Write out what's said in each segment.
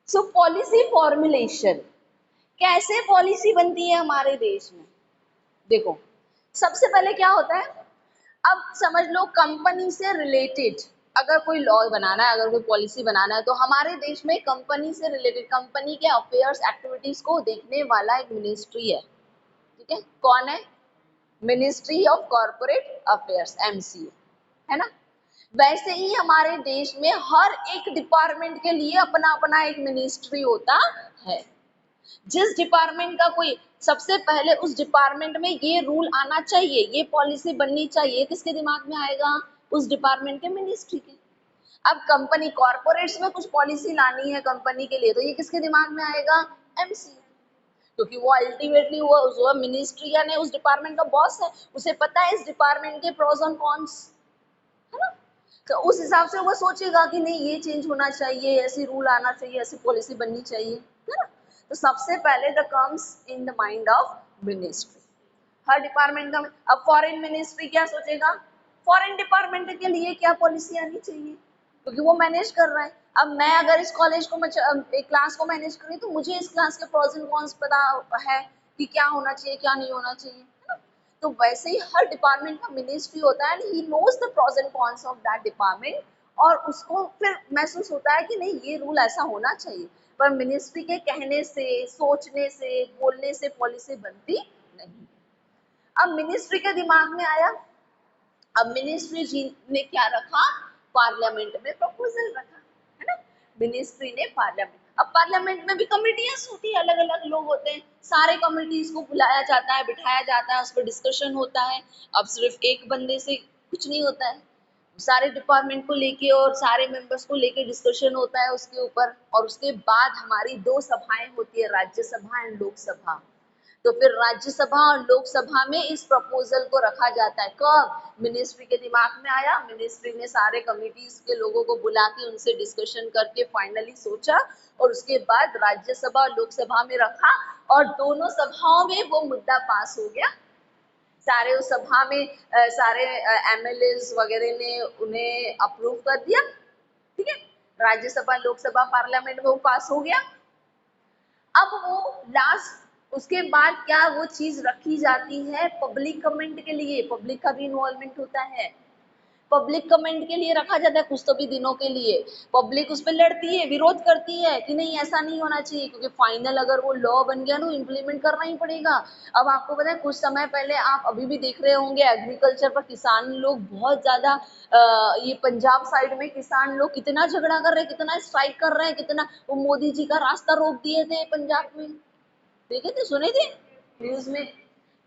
सो policy formulation, कैसे policy बनती है हमारे देश में? देखो, सबसे पहले क्या होता है, अब समझ लो कंपनी से रिलेटेड अगर कोई लॉ बनाना है, अगर कोई पॉलिसी बनाना है, तो हमारे देश में कंपनी से रिलेटेड, कंपनी के अफेयर्स एक्टिविटीज को देखने वाला एक मिनिस्ट्री है। ठीक है, कौन है? Ministry of corporate affairs, MCA, है ना। वैसे ही हमारे देश में हर एक डिपार्टमेंट के लिए अपना अपना एक मिनिस्ट्री होता है। जिस डिपार्टमेंट का कोई, सबसे पहले उस डिपार्टमेंट में ये रूल आना चाहिए, ये पॉलिसी बननी चाहिए, किसके दिमाग में आएगा? उस डिपार्टमेंट के मिनिस्ट्री के। अब कंपनी कॉर्पोरेट्स में कुछ पॉलिसी लानी है कंपनी के लिए, तो ये किसके दिमाग में आएगा? एमसी, क्योंकि वो अल्टीमेटली वो मिनिस्ट्री यानी उस डिपार्टमेंट का बॉस है, उसे पता है इस डिपार्टमेंट के प्रोस और कॉन्स, है ना। तो उस हिसाब से वो सोचेगा कि नहीं ये चेंज होना चाहिए, ऐसी रूल आना चाहिए, ऐसी पॉलिसी बननी चाहिए, है ना। तो सबसे पहले the comes in the mind of ministry, her department का। अब फॉरेन मिनिस्ट्री क्या सोचेगा? फॉरेन डिपार्टमेंट के लिए क्या पॉलिसी आनी चाहिए, क्योंकि वो मैनेज कर रहा है। अब मैं अगर इस कॉलेज को एक क्लास को मैनेज करी, तो मुझे इस क्लास के प्रोस एंड कॉन्स पता है कि क्या होना चाहिए, क्या नहीं होना चाहिए, है ना। तो वैसे ही हर डिपार्टमेंट का मिनिस्ट्री होता है, and he knows the pros and cons of that department, और उसको फिर महसूस होता है कि नहीं ये रूल ऐसा होना चाहिए। पर मिनिस्ट्री के कहने से, सोचने से, बोलने से पॉलिसी बनती नहीं। अब मिनिस्ट्री के दिमाग में आया, अब मिनिस्ट्री जी ने क्या रखा? पार्लियामेंट में प्रपोजल रखा, है ना। मिनिस्ट्री ने पार्लियामेंट, अब पार्लियामेंट में भी कमिटियां होती है, अलग अलग लोग होते हैं, सारे कमिटीज को बुलाया जाता है, बिठाया जाता है, उस पर डिस्कशन होता है। अब सिर्फ एक बंदे से कुछ नहीं होता है, सारे डिपार्टमेंट को लेके और सारे मेंबर्स को लेके डिस्कशन होता है उसके ऊपर। और उसके बाद हमारी दो सभाएं होती है, राज्यसभा एंड लोकसभा। तो फिर राज्यसभा और लोकसभा में इस प्रपोजल को रखा जाता है। कब? मिनिस्ट्री के दिमाग में आया, मिनिस्ट्री ने सारे कमिटीज के लोगों को बुला के उनसे डिस्कशन करके फाइनली सोचा, और उसके बाद राज्यसभा और लोकसभा में रखा, और दोनों सभाओं में वो मुद्दा पास हो गया। सारे उस सभा में सारे एमएलए वगैरह ने उन्हें अप्रूव कर दिया। ठीक है, राज्यसभा, लोकसभा, पार्लियामेंट में वो पास हो गया। अब वो लास्ट, उसके बाद क्या वो चीज रखी जाती है पब्लिक कमेंट के लिए, पब्लिक का भी इन्वॉल्वमेंट होता है। पब्लिक कमेंट के लिए रखा जाता है कुछ तो भी दिनों के लिए। पब्लिक उस पर लड़ती है, विरोध करती है कि नहीं ऐसा नहीं होना चाहिए, क्योंकि फाइनल अगर वो लॉ बन गया ना, इम्प्लीमेंट करना ही पड़ेगा। अब आपको पता है कुछ समय पहले, आप अभी भी देख रहे होंगे एग्रीकल्चर पर किसान लोग बहुत ज्यादा, ये पंजाब साइड में किसान लोग कितना झगड़ा कर रहे हैं, कितना स्ट्राइक कर रहे हैं, कितना, वो मोदी जी का रास्ता रोक दिए थे पंजाब में, देखे थे, सुने थे न्यूज में।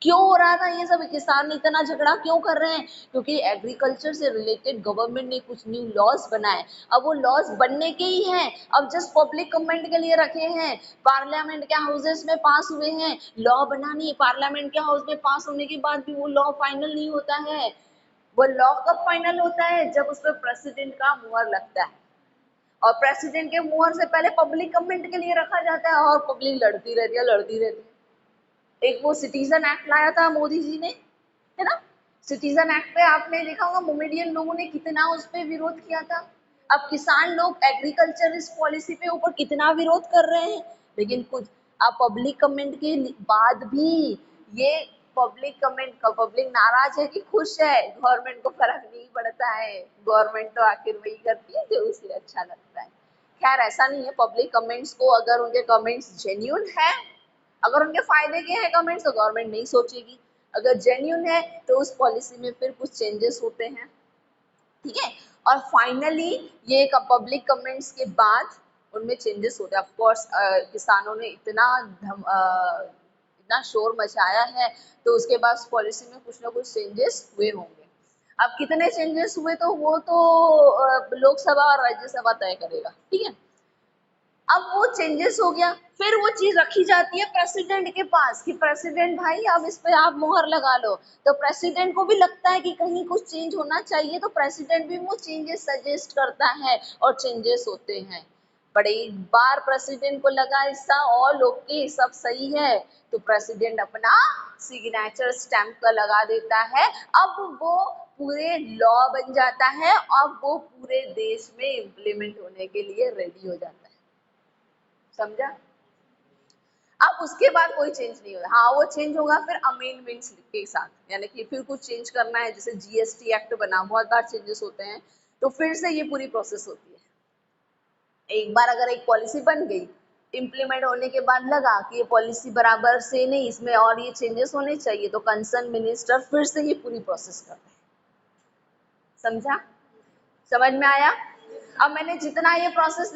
क्यों हो रहा था ये सब? किसान इतना झगड़ा क्यों कर रहे हैं? क्योंकि एग्रीकल्चर से रिलेटेड गवर्नमेंट ने कुछ न्यू लॉज बनाए। अब वो लॉज बनने के ही हैं, अब जस्ट पब्लिक कमेंट के लिए रखे हैं, पार्लियामेंट के हाउसेस में पास हुए हैं। लॉ बना नहीं, पार्लियामेंट के हाउस में पास होने के बाद भी वो लॉ फाइनल नहीं होता है। वो लॉ कब फाइनल होता है? जब उस पर प्रेसिडेंट का मुहर लगता है, और प्रेसिडेंट के मुहर से पहले पब्लिक कमेंट के लिए रखा जाता है, और पब्लिक लड़ती रहती है, लड़ती रहती है। एक वो सिटीजन एक्ट लाया था मोदी जी ने, है ना। सिटीजन एक्ट पे आपने देखा होगा मोमेडियन लोगों ने कितना उस पे विरोध किया था। अब किसान लोग एग्रीकल्चर इस पॉलिसी पे ऊपर कितना विरोध कर रहे हैं, लेकिन कुछ, अब पब्लिक कमेंट के बाद भी ये पब्लिक कमेंट का, पब्लिक नाराज है कि खुश है, गवर्नमेंट को फर्क नहीं पड़ता है, गवर्नमेंट तो आखिर वही करती है जो उसे अच्छा लगता है। खैर ऐसा नहीं है, पब्लिक कमेंट्स को, अगर उनके कमेंट्स जेन्यून है, अगर उनके फायदे के हैं कमेंट्स, तो गवर्नमेंट नहीं सोचेगी। अगर जेन्यून है तो उस पॉलिसी में फिर कुछ चेंजेस होते हैं। ठीक है, और फाइनली ये पब्लिक कमेंट्स के बाद उनमें चेंजेस होते हैं। ऑफ कोर्स किसानों ने इतना शोर मचाया है, तो उसके बाद पॉलिसी में कुछ ना कुछ चेंजेस हुए होंगे। अब कितने चेंजेस हुए तो वो तो लोकसभा और राज्यसभा तय करेगा। ठीक है, अब वो चेंजेस हो गया, फिर वो चीज रखी जाती है प्रेसिडेंट के पास कि प्रेसिडेंट भाई अब इस पे आप मोहर लगा लो। तो प्रेसिडेंट को भी लगता है कि कहीं कुछ चेंज होना चाहिए, तो प्रेसिडेंट भी वो चेंजेस सजेस्ट करता है, और चेंजेस होते हैं। बट एक बार प्रेसिडेंट को लगा इसका और ओके सब सही है, तो प्रेसिडेंट अपना सिग्नेचर स्टैंप का लगा देता है। अब वो पूरे लॉ बन जाता है, अब वो पूरे देश में इम्प्लीमेंट होने के लिए रेडी हो जाता है। समझा? अब उसके बाद कोई चेंज नहीं होगा, हाँ वो चेंज होगा फिर अमेंडमेंट्स के साथ, यानी कि फिर कुछ चेंज करना है, जैसे जीएसटी एक्ट बना, बहुत बार चेंजेस होते हैं, तो फिर से ये पूरी प्रोसेस होती है। एक बार अगर एक पॉलिसी बन गई, इम्प्लीमेंट होने के बाद लगा कि ये पॉलिसी बराबर से नहीं, इसमें और ये चेंजेस होने चाहिए, तो कंसर्न मिनिस्टर फिर से ये पूरी प्रोसेस करते हैं। समझा? समझ में आया? अब मैंने जितना ये प्रोसेस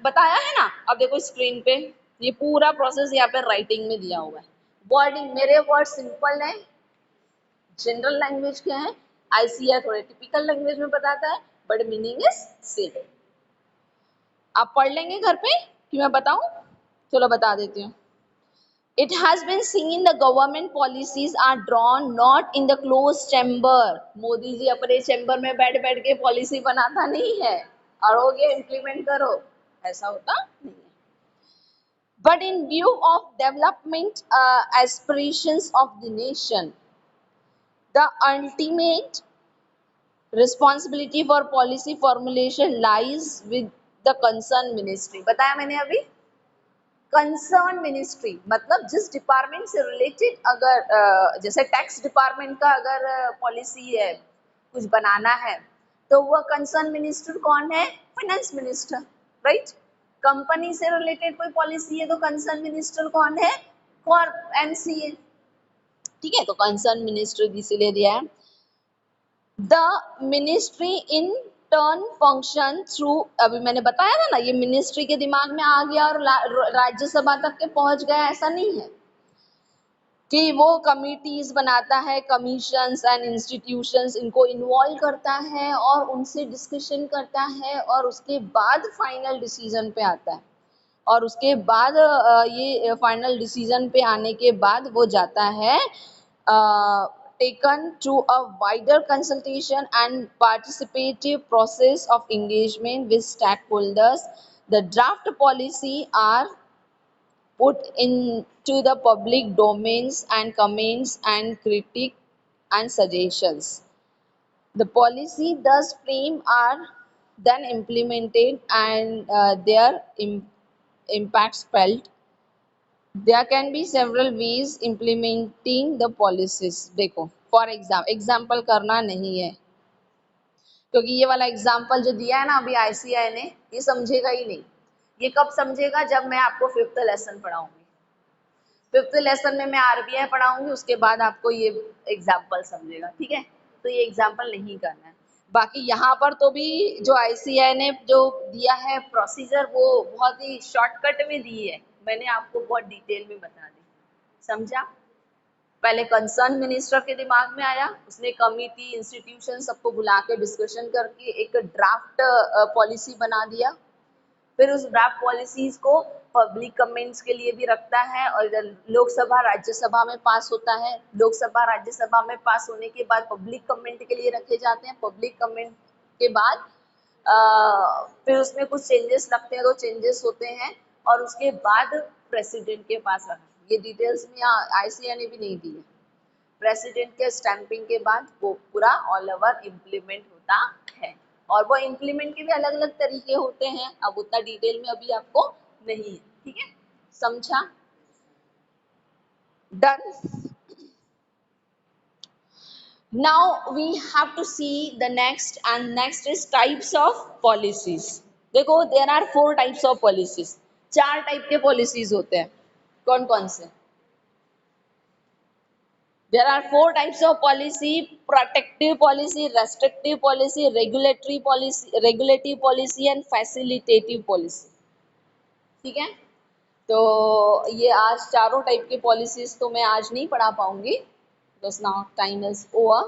बताया है ना, अब देखो स्क्रीन पे ये पूरा प्रोसेस यहाँ पे राइटिंग में दिया हुआ है। वर्डिंग, मेरे वर्ड सिंपल है, जनरल लैंग्वेज के हैं, आईसीआर थोड़े टिपिकल लैंग्वेज में बताता है, बट मीनिंग इज सेम। आप पढ़ लेंगे घर पे कि मैं बताऊं? चलो बता देती हूँ। It has been seen the government policies are drawn not in the closed chamber. Modi ji अपने चैम्बर में बैठ बैठ के पॉलिसी बनाता नहीं है और हो गया इम्प्लीमेंट करो, ऐसा होता नहीं है। But in view of development aspirations of the nation, the ultimate responsibility for policy formulation lies with the concerned ministry. बताया मैंने अभी, कंसर्न मिनिस्ट्री मतलब जिस डिपार्टमेंट से रिलेटेड, अगर जैसे टैक्स डिपार्टमेंट का अगर पॉलिसी है, कुछ बनाना है, तो वह कंसर्न मिनिस्टर कौन है? Finance minister, right? कंपनी से रिलेटेड कोई पॉलिसी है तो कंसर्न मिनिस्टर कौन है? फॉर एमसीए, ठीक है? तो कंसर्न मिनिस्टर इसीलिए दिया है। The ministry in turn function through, अभी मैंने बताया था ना, ये मिनिस्ट्री के दिमाग में आ गया और राज्यसभा तक के पहुंच गया, ऐसा नहीं है कि वो कमिटीज बनाता है, कमीशंस एंड इंस्टीट्यूशंस, इनको इन्वॉल्व करता है और उनसे डिस्कशन करता है और उसके बाद फाइनल डिसीजन पे आता है, और उसके बाद ये फाइनल डिसीजन पे आने के बाद वो जाता है taken to a wider consultation and participative process of engagement with stakeholders. The draft policy are put into the public domains and comments and critique and suggestions. The policy thus framed are then implemented and their impacts felt. There can be several ways implementing the policies. देखो for example करना नहीं है, क्योंकि ये वाला example जो दिया है ना अभी आईसीआई ने, ये समझेगा ही नहीं। ये कब समझेगा? जब मैं आपको 5th लेसन पढ़ाऊंगी। 5th लेसन में मैं आरबीआई पढ़ाऊंगी, उसके बाद आपको ये एग्जाम्पल समझेगा, ठीक है? तो ये एग्जाम्पल नहीं करना है। बाकी यहाँ पर तो भी जो आईसीआई ने जो दिया है प्रोसीजर, वो बहुत ही शॉर्टकट में दी है, मैंने आपको बहुत डिटेल में बता दी। समझा? पहले कंसर्न मिनिस्टर के दिमाग में आया, उसने कमिटी, इंस्टीट्यूशन सबको बुला के डिस्कशन करके एक ड्राफ्ट पॉलिसी बना दिया। फिर उस ड्राफ्ट पॉलिसीज को पब्लिक कमेंट्स के लिए भी रखता है और इधर लोकसभा राज्यसभा में पास होता है। लोकसभा राज्यसभा में पास होने के बाद पब्लिक कमेंट के लिए रखे जाते हैं। पब्लिक कमेंट के बाद फिर उसमें कुछ चेंजेस लगते हैं, तो चेंजेस होते हैं और उसके बाद प्रेसिडेंट के पास रखा। ये डिटेल्स में आईसीआई ने भी नहीं दी है। प्रेसिडेंट के स्टैंपिंग के बाद वो पूरा ऑल ओवर इम्प्लीमेंट होता है, और वो इम्प्लीमेंट के भी अलग अलग तरीके होते हैं, अब उतना डिटेल में अभी आपको नहीं है, ठीक है? समझा? Done. Now we have to see the next, and next is types of policies. देखो there are 4 types of policies, 4 type के पॉलिसीज होते हैं। कौन कौन से? There are 4 types of policy: protective policy, restrictive policy, regulative policy and facilitative policy, ठीक है? तो ये आज चारों टाइप के पॉलिसीज तो मैं आज नहीं पढ़ा पाऊंगी, because now time is over.